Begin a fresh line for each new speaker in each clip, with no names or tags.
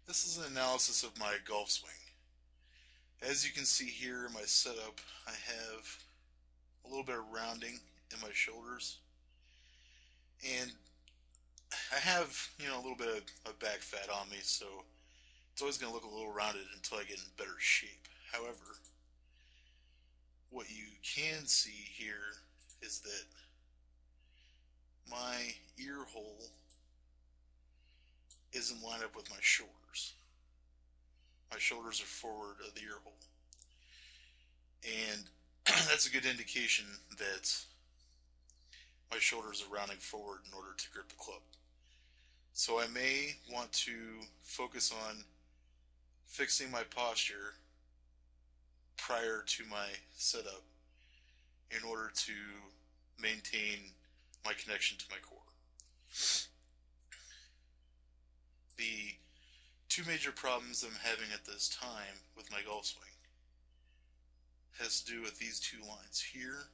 This is an analysis of my golf swing. As you can see here in my setup, I have a little bit of rounding in my shoulders, and I have, a little bit of back fat on me, so it's always going to look a little rounded until I get in better shape. However, what you can see here is that my ear hole isn't lined up with my shoulders. My shoulders are forward of the ear hole. And that's a good indication that my shoulders are rounding forward in order to grip the club. So I may want to focus on fixing my posture prior to my setup in order to maintain my connection to my core. The two major problems I'm having at this time with my golf swing has to do with these two lines here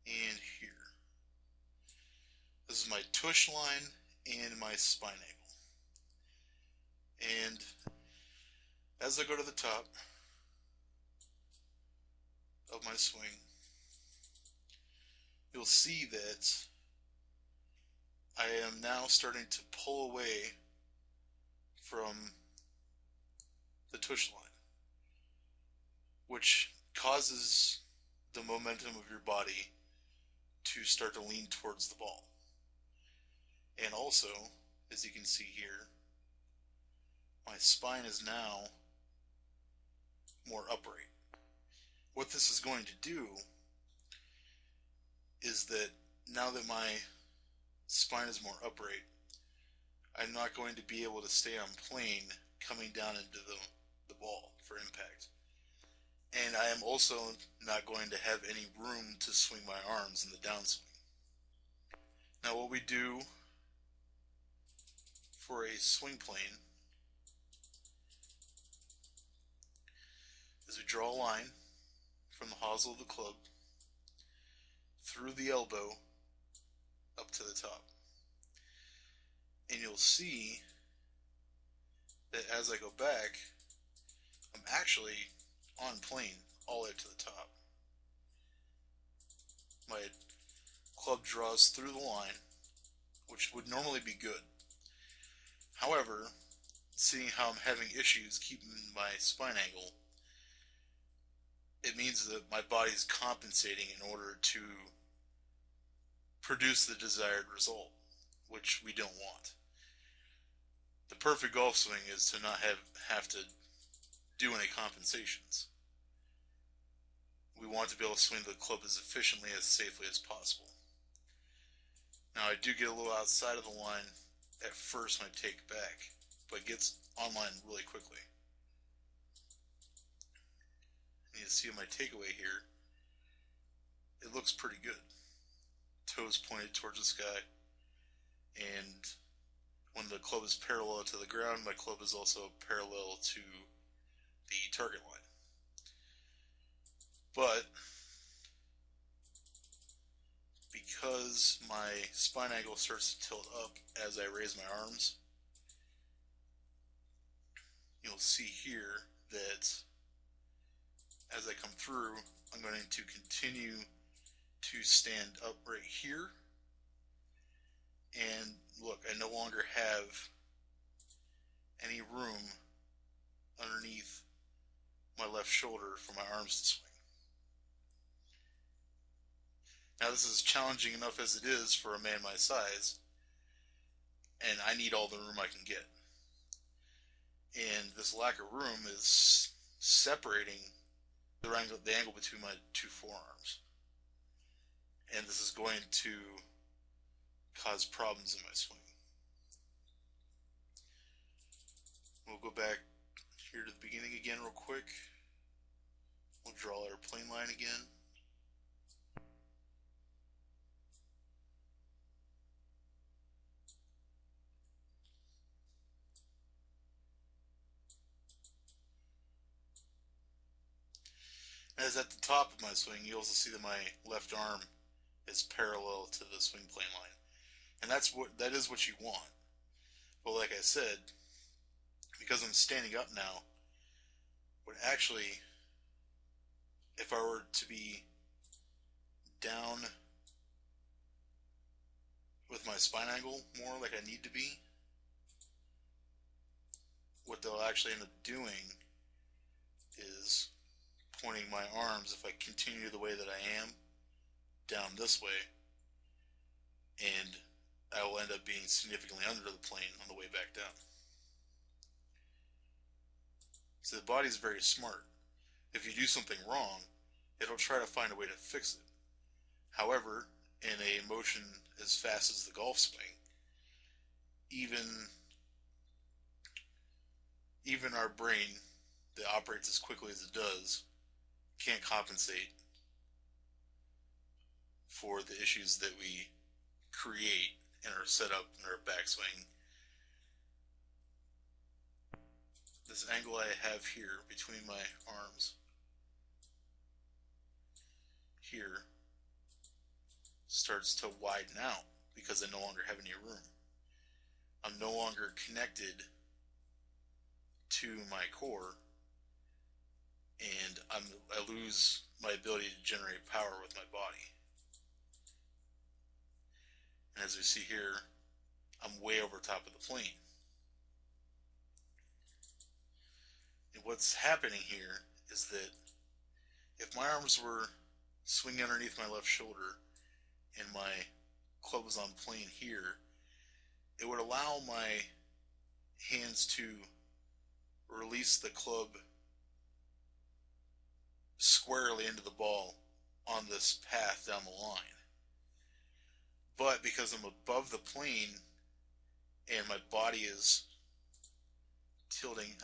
and here. This is my tush line and my spine angle. And as I go to the top of my swing, you'll see that I am now starting to pull away from the tush line, which causes the momentum of your body to start to lean towards the ball. And also, as you can see here, my spine is now more upright. What this is going to do is that now that my spine is more upright, I'm not going to be able to stay on plane coming down into the ball for impact. And I am also not going to have any room to swing my arms in the downswing. Now what we do for a swing plane is we draw a line from the hosel of the club through the elbow up to the top. And you'll see that as I go back, I'm actually on plane all the way to the top. My club draws through the line, which would normally be good. However, seeing how I'm having issues keeping my spine angle, it means that my body's compensating in order to produce the desired result, which we don't want. The perfect golf swing is to not have to do any compensations. We want to be able to swing the club as efficiently, as safely as possible. Now I do get a little outside of the line at first when I take back, but it gets online really quickly. And you see my takeaway here, it looks pretty good. Toes pointed towards the sky, and when the club is parallel to the ground, my club is also parallel to the target line. But because my spine angle starts to tilt up as I raise my arms, you'll see here that as I come through, I'm going to continue to stand up right here. And look, I no longer have any room underneath my left shoulder for my arms to swing. Now this is challenging enough as it is for a man my size, and I need all the room I can get. And this lack of room is separating the angle between my two forearms. And this is going to cause problems in my swing. We'll go back here to the beginning again real quick. We'll draw our plane line again. As at the top of my swing, you also see that my left arm is parallel to the swing plane line. And that is what you want. But like I said, because I'm standing up now, would actually, if I were to be down with my spine angle more like I need to be, what they'll actually end up doing is pointing my arms, if I continue the way that I am, down this way, and I will end up being significantly under the plane on the way back down. So the body's very smart. If you do something wrong, it'll try to find a way to fix it. However, in a motion as fast as the golf swing, even our brain that operates as quickly as it does can't compensate for the issues that we create in our setup and our backswing. This angle I have here between my arms here starts to widen out because I no longer have any room. I'm no longer connected to my core, and I lose my ability to generate power with my body. And as we see here, I'm way over top of the plane. And what's happening here is that if my arms were swinging underneath my left shoulder and my club was on plane here, it would allow my hands to release the club squarely into the ball on this path down the line. But because I'm above the plane and my body is tilting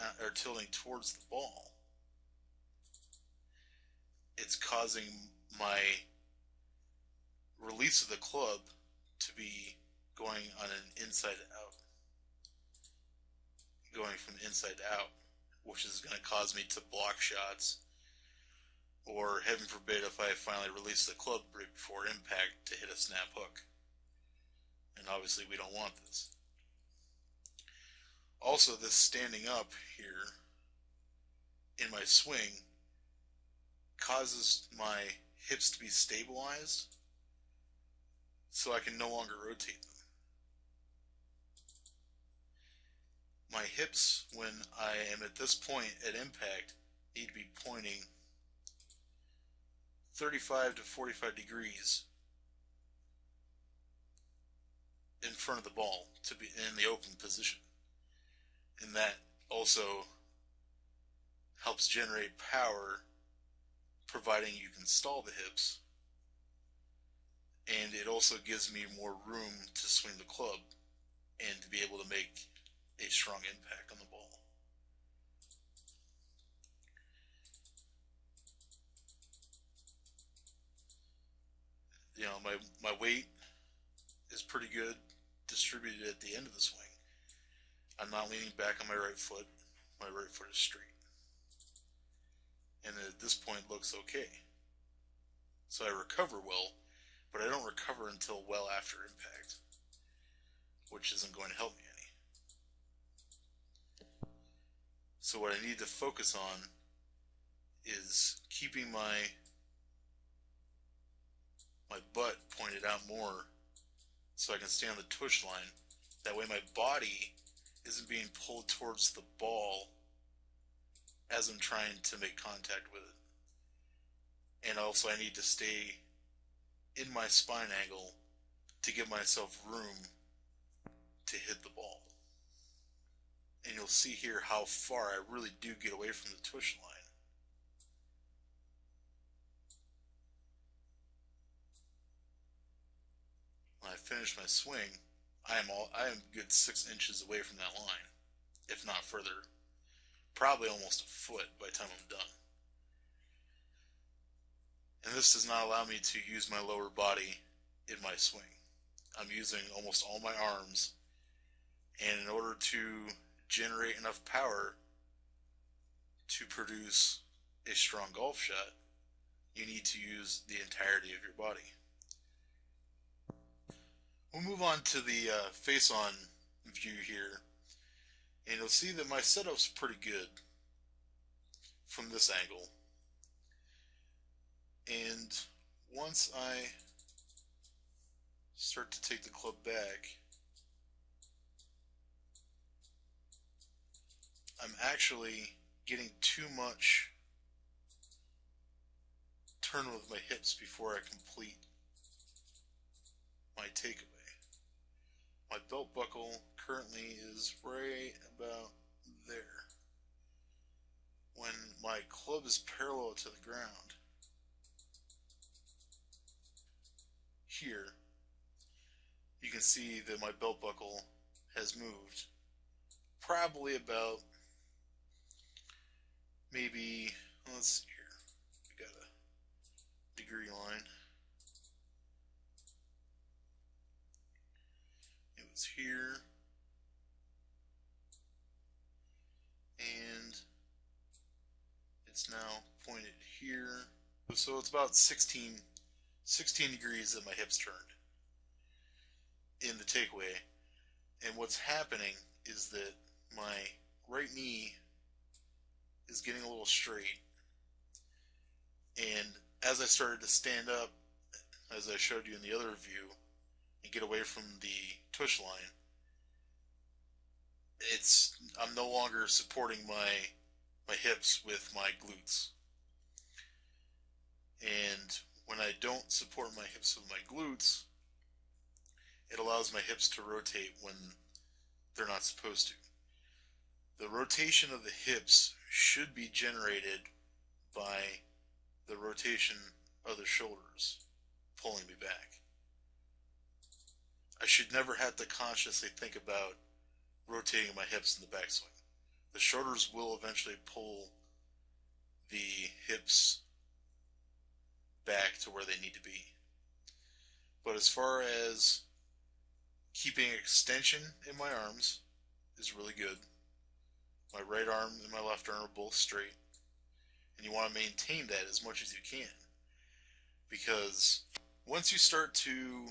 towards the ball, it's causing my release of the club to be going on an inside out, going from inside out, which is going to cause me to block shots, or heaven forbid if I finally release the club right before impact, to hit a snap hook. And obviously we don't want this. Also, this standing up here in my swing causes my hips to be stabilized so I can no longer rotate them. My hips, when I am at this point at impact, need to be pointing 35 to 45 degrees in front of the ball to be in the open position. And that also helps generate power, providing you can stall the hips, and it also gives me more room to swing the club and to be able to make a strong impact on the ball. You know, my weight is pretty good distributed at the end of the swing. I'm not leaning back on my right foot. My right foot is straight. And at this point looks okay. So I recover well, but I don't recover until well after impact, which isn't going to help me any. So what I need to focus on is keeping my butt pointed out more so I can stay on the tush line. That way my body isn't being pulled towards the ball as I'm trying to make contact with it. And also I need to stay in my spine angle to give myself room to hit the ball. And you'll see here how far I really do get away from the tush line. When I finish my swing, I am a good 6 inches away from that line, if not further. Probably almost a foot by the time I'm done. And this does not allow me to use my lower body in my swing. I'm using almost all my arms, and in order to generate enough power to produce a strong golf shot, you need to use the entirety of your body. We'll move on to the face-on view here. And you'll see that my setup's pretty good from this angle. And once I start to take the club back, I'm actually getting too much turn with my hips before I complete my takeaway. My belt buckle currently is right about there. When my club is parallel to the ground, here, you can see that my belt buckle has moved probably about maybe, let's see here, we got a degree line. It was here, and it's now pointed here. So it's about 16 degrees that my hips turned in the takeaway. And what's happening is that my right knee is getting a little straight. And as I started to stand up, as I showed you in the other view, and get away from the tush line, I'm no longer supporting my hips with my glutes. And when I don't support my hips with my glutes, it allows my hips to rotate when they're not supposed to. The rotation of the hips should be generated by the rotation of the shoulders pulling me back. I should never have to consciously think about rotating my hips in the backswing. The shoulders will eventually pull the hips back to where they need to be. But as far as keeping extension in my arms is really good. My right arm and my left arm are both straight. And you want to maintain that as much as you can. Because once you start to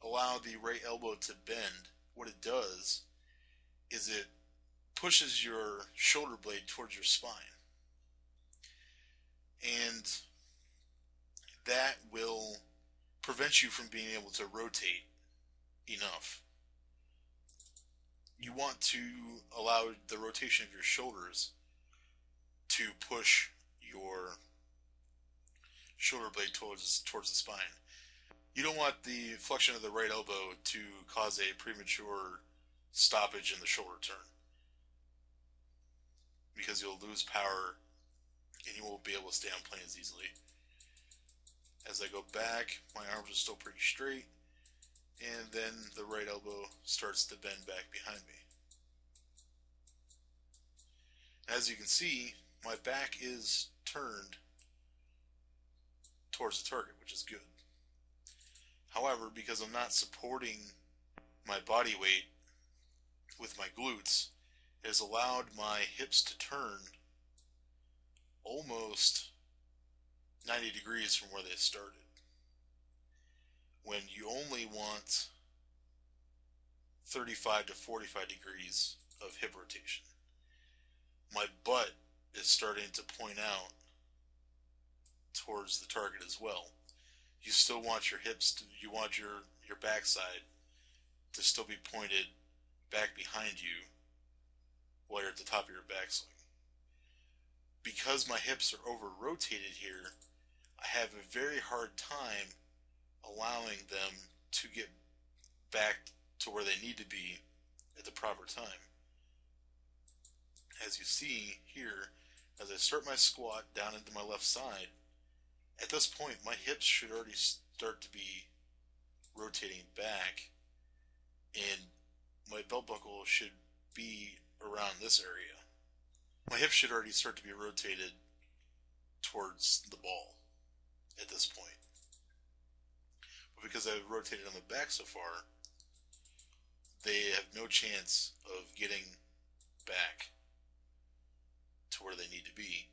allow the right elbow to bend, what it does is it pushes your shoulder blade towards your spine. And that will prevent you from being able to rotate enough. You want to allow the rotation of your shoulders to push your shoulder blade towards the spine. You don't want the flexion of the right elbow to cause a premature stoppage in the shoulder turn, because you'll lose power and you won't be able to stay on plane as easily. As I go back, my arms are still pretty straight, and then the right elbow starts to bend back behind me. As you can see, my back is turned towards the target, which is good. However, because I'm not supporting my body weight with my glutes, it has allowed my hips to turn almost 90 degrees from where they started, when you only want 35 to 45 degrees of hip rotation. My butt is starting to point out towards the target as well. You still want your hips, you want your backside to still be pointed back behind you while you're at the top of your backswing. Because my hips are over-rotated here, I have a very hard time allowing them to get back to where they need to be at the proper time. As you see here, as I start my squat down into my left side, at this point my hips should already start to be rotating back, and my belt buckle should be around this area. My hips should already start to be rotated towards the ball at this point. But because I've rotated on the back so far, they have no chance of getting back to where they need to be.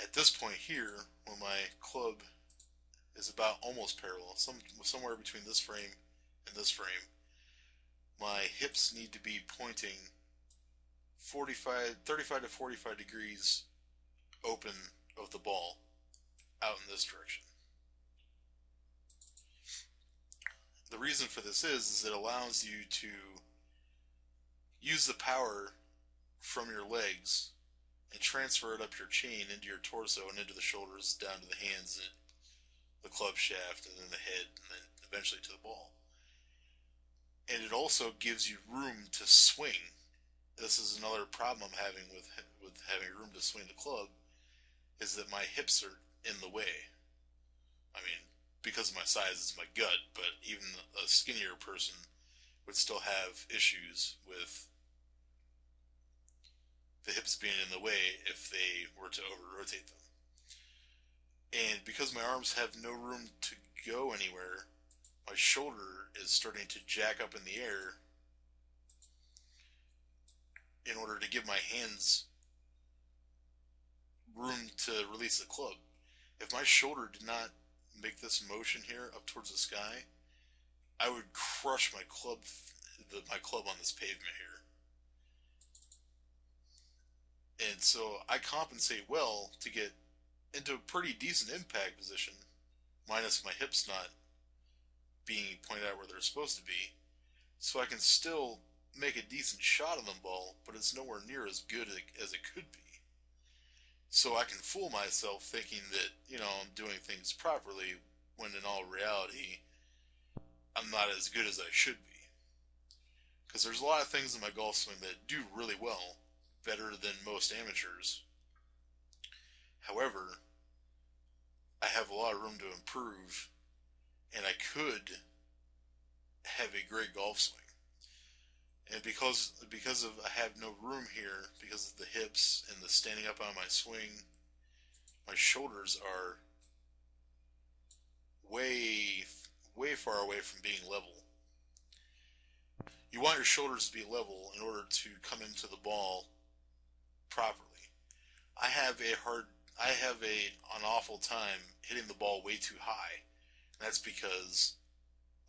At this point here, when my club is about almost parallel, somewhere between this frame and this frame, my hips need to be pointing 35 to 45 degrees open of the ball out in this direction. The reason for this is it allows you to use the power from your legs and transfer it up your chain into your torso and into the shoulders, down to the hands, and the club shaft, and then the head, and then eventually to the ball. And it also gives you room to swing. This is another problem I'm having with having room to swing the club, is that my hips are in the way. I mean, because of my size, it's my gut, but even a skinnier person would still have issues with the hips being in the way if they were to over-rotate them. And because my arms have no room to go anywhere, my shoulder is starting to jack up in the air in order to give my hands room to release the club. If my shoulder did not make this motion here up towards the sky, I would crush my club on this pavement here. And so I compensate well to get into a pretty decent impact position, minus my hips not being pointed out where they're supposed to be, so I can still make a decent shot on the ball, but it's nowhere near as good as it could be. So I can fool myself thinking that, you know, I'm doing things properly, when in all reality, I'm not as good as I should be. Because there's a lot of things in my golf swing that do really well, better than most amateurs. However, I have a lot of room to improve, and I could have a great golf swing. And because of I have no room here, because of the hips and the standing up on my swing, my shoulders are way far away from being level. You want your shoulders to be level in order to come into the ball properly. I have an awful time hitting the ball way too high. And that's because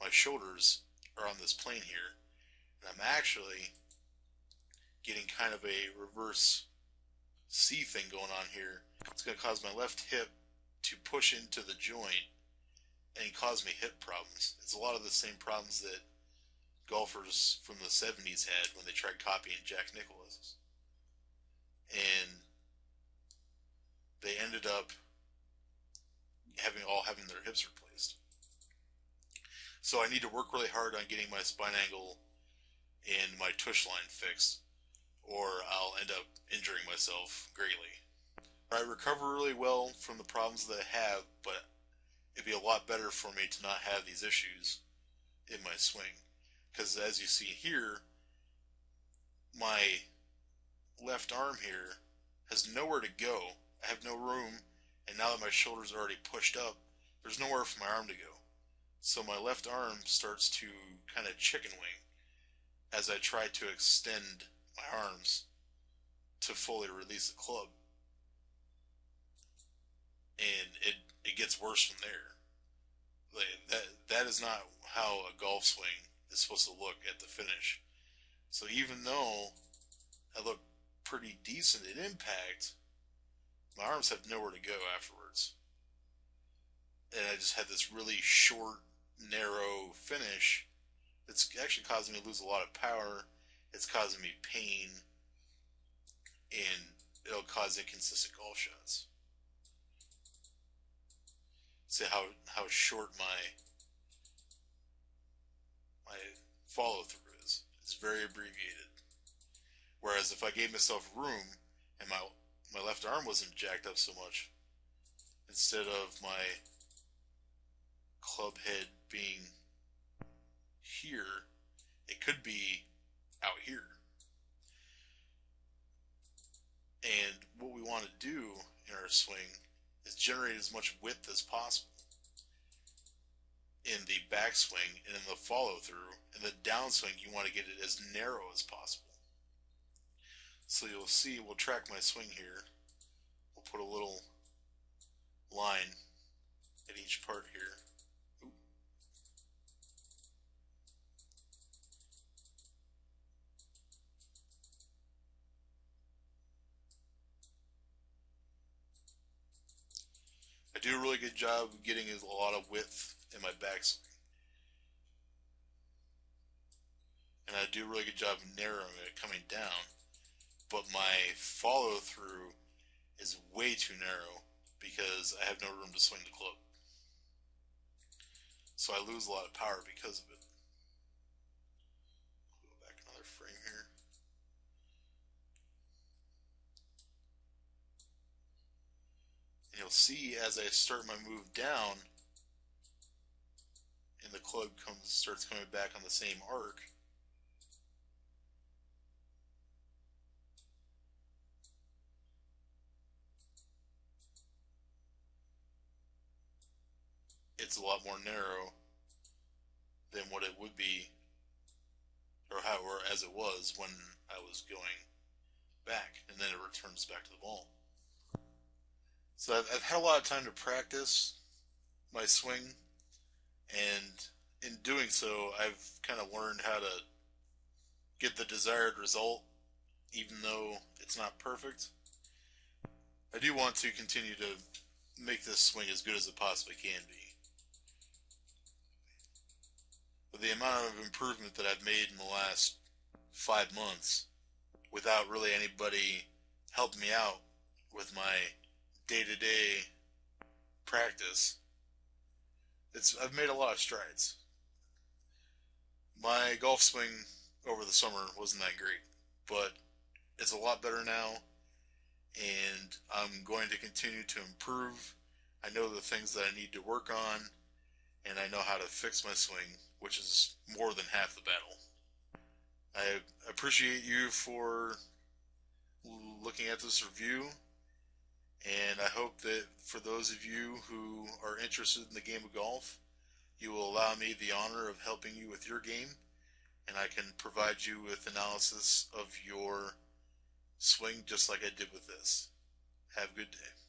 my shoulders are on this plane here, and I'm actually getting kind of a reverse C thing going on here. It's going to cause my left hip to push into the joint and cause me hip problems. It's a lot of the same problems that golfers from the 70s had when they tried copying Jack Nicklaus. And they ended up having their hips replaced. So I need to work really hard on getting my spine angle and my tush line fixed, or I'll end up injuring myself greatly. I recover really well from the problems that I have, but it'd be a lot better for me to not have these issues in my swing. Because as you see here, my left arm here has nowhere to go. I have no room, and now that my shoulders are already pushed up, there's nowhere for my arm to go. So my left arm starts to kind of chicken wing as I try to extend my arms to fully release the club. And it gets worse from there. That is not how a golf swing is supposed to look at the finish. So even though I look pretty decent at impact, my arms have nowhere to go afterwards. And I just had this really short, narrow finish that's actually causing me to lose a lot of power. It's causing me pain, and it'll cause inconsistent golf shots. See how short my follow through is. It's very abbreviated. Whereas if I gave myself room and my left arm wasn't jacked up so much, instead of my club head being here, it could be out here. And what we want to do in our swing is generate as much width as possible in the backswing and in the follow through. In the downswing, you want to get it as narrow as possible. So you'll see, we'll track my swing here. We'll put a little line at each part here. Oop. do a really good job of getting a lot of width in my backswing. And I do a really good job of narrowing it coming down. But my follow through is way too narrow because I have no room to swing the club. So I lose a lot of power because of it. Go back another frame here. And you'll see as I start my move down and the club starts coming back on the same arc, it's a lot more narrow than what it would be, or as it was when I was going back, and then it returns back to the ball. So I've had a lot of time to practice my swing, and in doing so, I've kind of learned how to get the desired result, even though it's not perfect. I do want to continue to make this swing as good as it possibly can be. But the amount of improvement that I've made in the last 5 months, without really anybody helping me out with my day-to-day practice, I've made a lot of strides. My golf swing over the summer wasn't that great, but it's a lot better now, and I'm going to continue to improve. I know the things that I need to work on, and I know how to fix my swing, which is more than half the battle. I appreciate you for looking at this review, and I hope that for those of you who are interested in the game of golf, you will allow me the honor of helping you with your game, and I can provide you with analysis of your swing just like I did with this. Have a good day.